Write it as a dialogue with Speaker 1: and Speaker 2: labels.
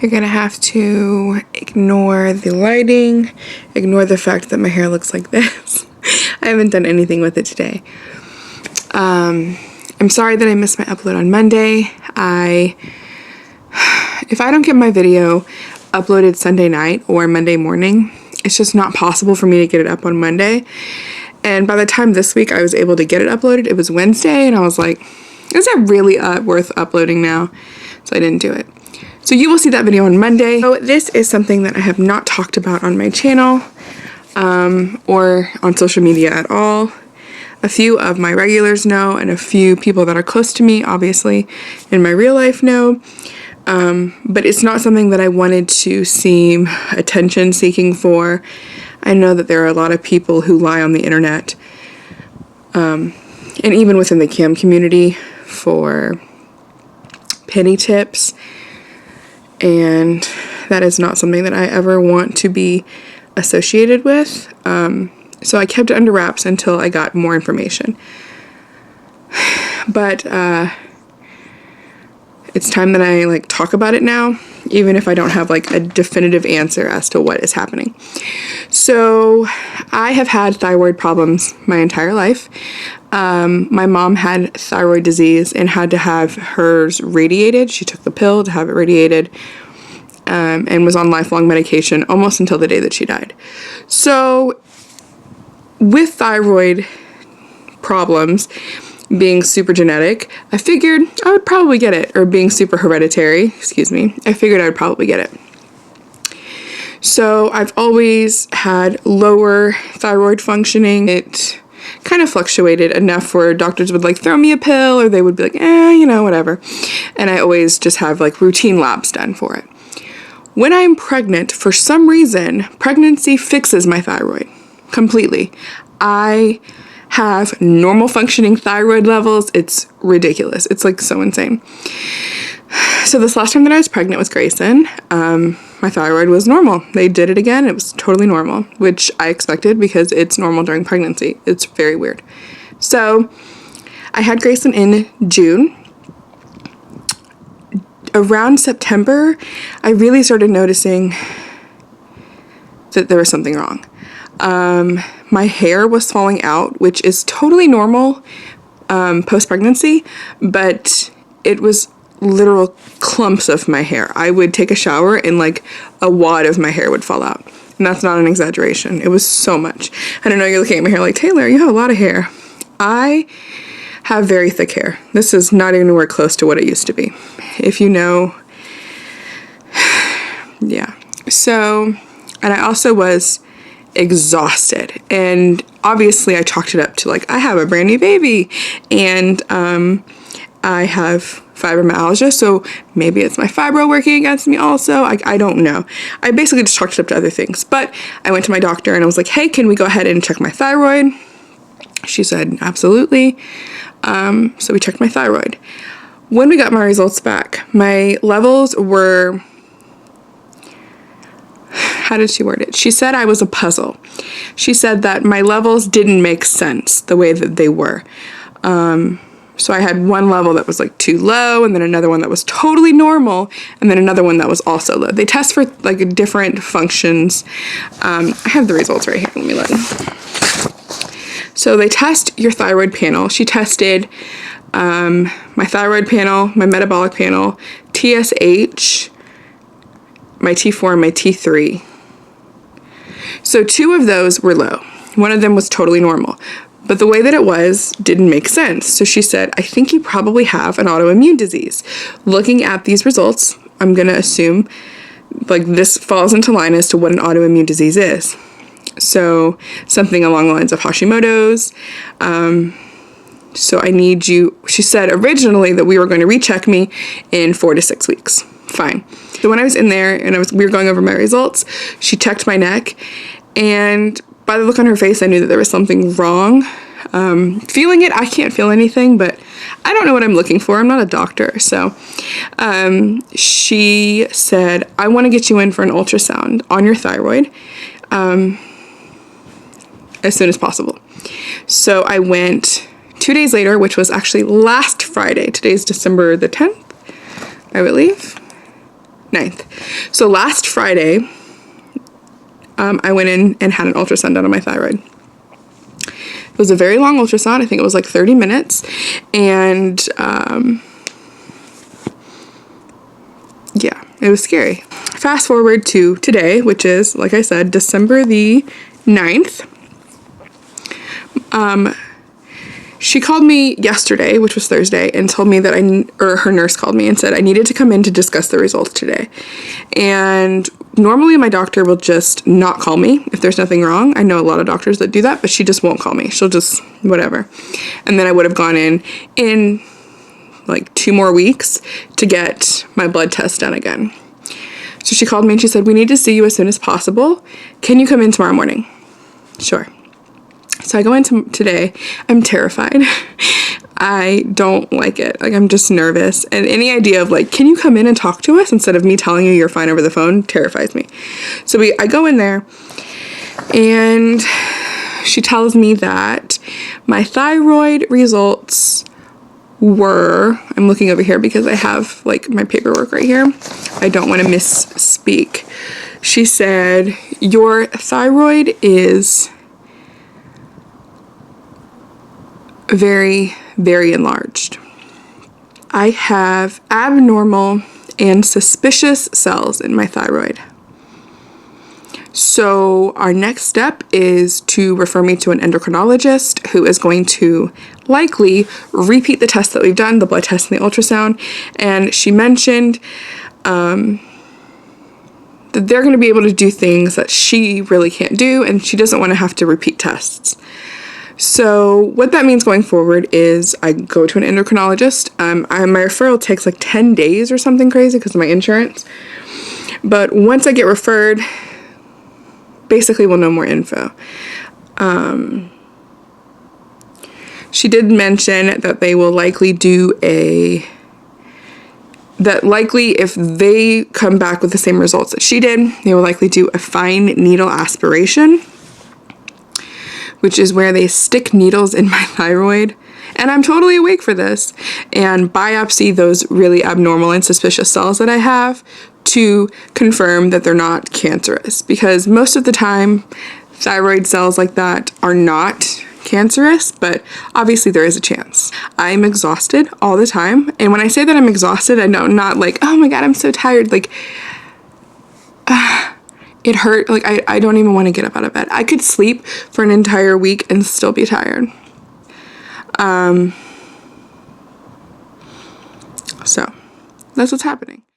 Speaker 1: You're gonna have to ignore the lighting, ignore the fact that my hair looks like this. I haven't done anything with it today. I'm sorry that I missed my upload on Monday. If I don't get my video uploaded Sunday night or Monday morning, it's just not possible for me to get it up on Monday. And by the time this week I was able to get it uploaded, it was Wednesday, and I was like, is it really worth uploading now? So I didn't do it. So you will see that video on Monday. So this is something that I have not talked about on my channel or on social media at all. A few of my regulars know, and a few people that are close to me, obviously, in my real life know. But it's not something that I wanted to seem attention-seeking for. I know that there are a lot of people who lie on the internet, and even within the cam community, for penny tips, and that is not something that I ever want to be associated with. So I kept it under wraps until I got more information. But it's time that I talk about it now, even if I don't have a definitive answer as to what is happening. So I have had thyroid problems my entire life. My mom had thyroid disease and had to have hers radiated. She took the pill to have it radiated, and was on lifelong medication almost until the day that she died. So with thyroid problems being super genetic, I figured I would probably get it, or being super hereditary, excuse me, I figured I would probably get it. So I've always had lower thyroid functioning. It kind of fluctuated enough where doctors would throw me a pill, or they would be like, whatever. And I always just have routine labs done for it. When I'm pregnant, for some reason, pregnancy fixes my thyroid completely. I have normal functioning thyroid levels. It's ridiculous. It's so insane. So this last time that I was pregnant with Grayson, my thyroid was normal. They did it again. It was totally normal, which I expected because it's normal during pregnancy. It's very weird. So I had Grayson in June. Around September, I really started noticing that there was something wrong. My hair was falling out, which is totally normal post-pregnancy, but it was literal clumps of my hair. I would take a shower and a wad of my hair would fall out. And that's not an exaggeration. It was so much. And I know you're looking at my hair like, Taylor, you have a lot of hair. I have very thick hair. This is not anywhere close to what it used to be. If you know, yeah. So, and I also was exhausted, and obviously I chalked it up to I have a brand new baby, and I have fibromyalgia, so maybe it's my fibro working against me also. I don't know. I basically just chalked it up to other things. But I went to my doctor and I was like, hey, can we go ahead and check my thyroid? She said absolutely. So we checked my thyroid. When we got my results back, my levels were, how did she word it? She said I was a puzzle. She said that my levels didn't make sense the way that they were. So I had one level that was too low, and then another one that was totally normal, and then another one that was also low. They test for different functions. I have the results right here. Let me look. So they test your thyroid panel. She tested my thyroid panel, my metabolic panel, TSH, my T4, and my T3. So 2 of those were low. One of them was totally normal. But the way that it was didn't make sense. So she said, I think you probably have an autoimmune disease. Looking at these results, I'm going to assume this falls into line as to what an autoimmune disease is. So something along the lines of Hashimoto's. So I need you, she said originally that we were going to recheck me in 4 to 6 weeks. Fine. So when I was in there and we were going over my results, she checked my neck, and by the look on her face, I knew that there was something wrong. Feeling it, I can't feel anything, but I don't know what I'm looking for. I'm not a doctor. So she said, I want to get you in for an ultrasound on your thyroid as soon as possible. So I went 2 days later, which was actually last Friday. Today's December the 10th, I believe. 9th. So last Friday, I went in and had an ultrasound done on my thyroid. It was a very long ultrasound. I think it was like 30 minutes. And yeah, it was scary. Fast forward to today, which is, like I said, December the 9th. She called me yesterday, which was Thursday, and told me that her nurse called me and said I needed to come in to discuss the results today. And normally my doctor will just not call me if there's nothing wrong. I know a lot of doctors that do that, but she just won't call me. She'll just whatever. And then I would have gone in like 2 more weeks to get my blood test done again. So she called me and she said, we need to see you as soon as possible. Can you come in tomorrow morning? Sure. So I go in today. I'm terrified. I don't like it. Like, I'm just nervous. And any idea of like, can you come in and talk to us instead of me telling you you're fine over the phone terrifies me. So I go in there and she tells me that my thyroid results were, I'm looking over here because I have like my paperwork right here. I don't want to misspeak. She said, your thyroid is very, very enlarged. I have abnormal and suspicious cells in my thyroid. So our next step is to refer me to an endocrinologist who is going to likely repeat the tests that we've done, the blood test and the ultrasound. And she mentioned that they're going to be able to do things that she really can't do, and she doesn't want to have to repeat tests. So what that means going forward is I go to an endocrinologist. My referral takes like 10 days or something crazy because of my insurance. But once I get referred, basically we'll know more info. She did mention that they will likely if they come back with the same results that she did, they will likely do a fine needle aspiration, which is where they stick needles in my thyroid, and I'm totally awake for this, and biopsy those really abnormal and suspicious cells that I have to confirm that they're not cancerous, because most of the time thyroid cells like that are not cancerous, but obviously there is a chance. I'm exhausted all the time, and when I say that I'm exhausted, I know not like, oh my god, I'm so tired, like it hurt. Like, I don't even want to get up out of bed. I could sleep for an entire week and still be tired. So that's what's happening.